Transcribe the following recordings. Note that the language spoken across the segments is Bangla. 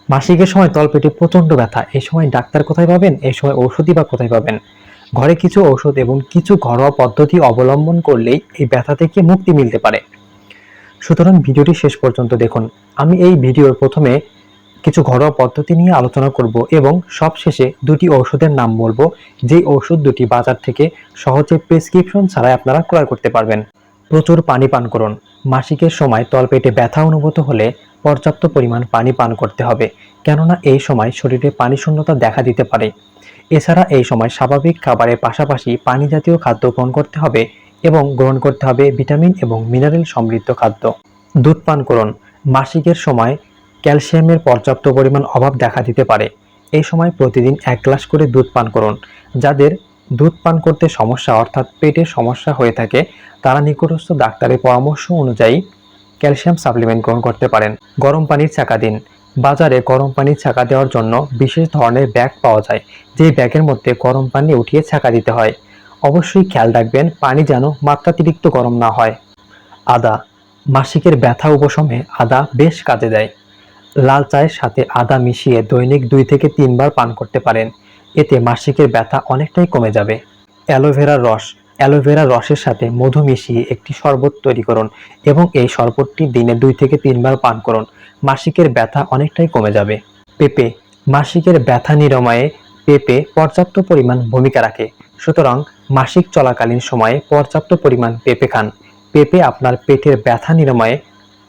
মাসিকের সময় তলপেটে প্রচন্ড ব্যথা, এই সময় ডাক্তার কোথায় পাবেন? এই সময় ঔষধই বা কোথায় পাবেন? ঘরে কিছু ঔষধ এবং কিছু ঘরোয়া পদ্ধতি অবলম্বন করলেই এই ব্যথা থেকে মুক্তি মিলতে পারে। সুতরাং ভিডিওটি শেষ পর্যন্ত দেখুন। আমি এই ভিডিওর প্রথমে কিছু ঘরোয়া পদ্ধতি নিয়ে আলোচনা করব এবং সবশেষে দুটি ঔষধের নাম বলবো, যেই ঔষধ দুটি বাজার থেকে সহজে প্রেসক্রিপশন ছাড়াই আপনারা ক্রয় করতে পারবেন। প্রচুর পানি পান করুন। মাসিকের সময় তলপেটে ব্যথা অনুভূত হলে পর্যাপ্ত পরিমাণ পানি পান করতে হবে, কেননা এই সময় শরীরে পানি শূন্যতা দেখা দিতে পারে। এছাড়া এই সময় স্বাভাবিক খাবারের পাশাপাশি পানি জাতীয় খাদ্য গ্রহণ করতে হবে এবং গ্রহণ করতে হবে ভিটামিন এবং মিনারেল সমৃদ্ধ খাদ্য। দুধ পান করুন। মাসিকের সময় ক্যালসিয়ামের পর্যাপ্ত পরিমাণ অভাব দেখা দিতে পারে। এই সময় প্রতিদিন 1 গ্লাস করে দুধ পান করুন। যাদের দুধ পান করতে সমস্যা অর্থাৎ পেটের সমস্যা হয়ে থাকে, তারা নিকটস্থ ডাক্তারের পরামর্শ অনুযায়ী ক্যালসিয়াম সাপ্লিমেন্ট গ্রহণ করতে পারেন। গরম পানির ছাঁকা দিন। বাজারে গরম পানির ছাঁকা দেওয়ার জন্য বিশেষ ধরনের ব্যাগ পাওয়া যায়, যেই ব্যাগের মধ্যে গরম পানি উঠিয়ে ছাঁকা দিতে হয়। অবশ্যই খেয়াল রাখবেন পানি যেন মাত্রাতিরিক্ত গরম না হয়। আদা। মাসিকের ব্যথা উপশমে আদা বেশ কাজে দেয়। লাল চায়ের সাথে আদা মিশিয়ে দৈনিক 2 থেকে 3 বার পান করতে পারেন। এতে মাসিকের ব্যথা অনেকটাই কমে যাবে। অ্যালোভেরার রস। অ্যালোভেরার রসের সাথে মধু মিশিয়ে একটি শরবত তৈরি করুন এবং এই শরবতটি দিনে 2 থেকে 3 বার পান করুন। মাসিকের ব্যথা অনেকটাই কমে যাবে। পেঁপে। মাসিকের ব্যথা নিরাময়ে পেঁপে পর্যাপ্ত পরিমাণ ভূমিকা রাখে। সুতরাং মাসিক চলাকালীন সময়ে পর্যাপ্ত পরিমাণ পেঁপে খান। পেঁপে আপনার পেটের ব্যথা নিরাময়ে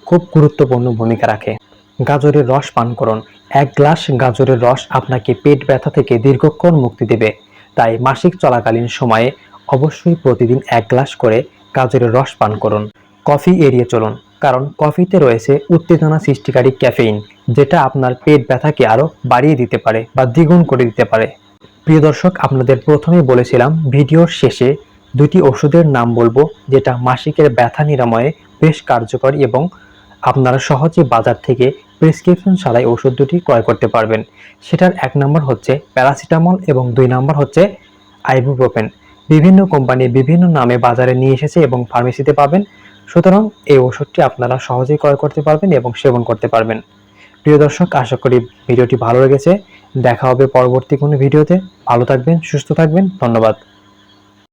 খুব গুরুত্বপূর্ণ ভূমিকা রাখে। গাজরের রস পান করুন। 1 গ্লাস গাজরের রস আপনাকে পেট ব্যথা থেকে দীর্ঘক্ষণ মুক্তি দেবে। তাই মাসিক চলাকালীন সময়ে অবশ্যই প্রতিদিন 1 গ্লাস করে গাজরের রস পান করুন। কফি এড়িয়ে চলুন, কারণ কফিতে রয়েছে উত্তেজনা সৃষ্টিকারী ক্যাফেইন, যেটা আপনার পেট ব্যথাকে আরও বাড়িয়ে দিতে পারে বা দ্বিগুণ করে দিতে পারে। প্রিয় দর্শক, আপনাদের প্রথমেই বলেছিলাম ভিডিওর শেষে দুটি ওষুধের নাম বলবো, যেটা মাসিকের ব্যথা নিরাময়ে বেশ কার্যকরী এবং আপনারা সহজে বাজার থেকে প্রেসক্রিপশন ছাড়াই ওষুধ দুটি ক্রয় করতে পারবেন। সেটার 1 নম্বর হচ্ছে প্যারাসিটামল এবং 2 নম্বর হচ্ছে আইবুপ্রোফেন। বিভিন্ন কোম্পানি বিভিন্ন নামে বাজারে নিয়ে এসেছে এবং ফার্মেসিতে পাবেন। সুতরাং এই ওষুধটি আপনারা সহজেই ক্রয় করতে পারবেন এবং সেবন করতে পারবেন। প্রিয় দর্শক, আশা করি ভিডিওটি ভালো লেগেছে। দেখা হবে পরবর্তী কোনো ভিডিওতে। ভালো থাকবেন, সুস্থ থাকবেন। ধন্যবাদ।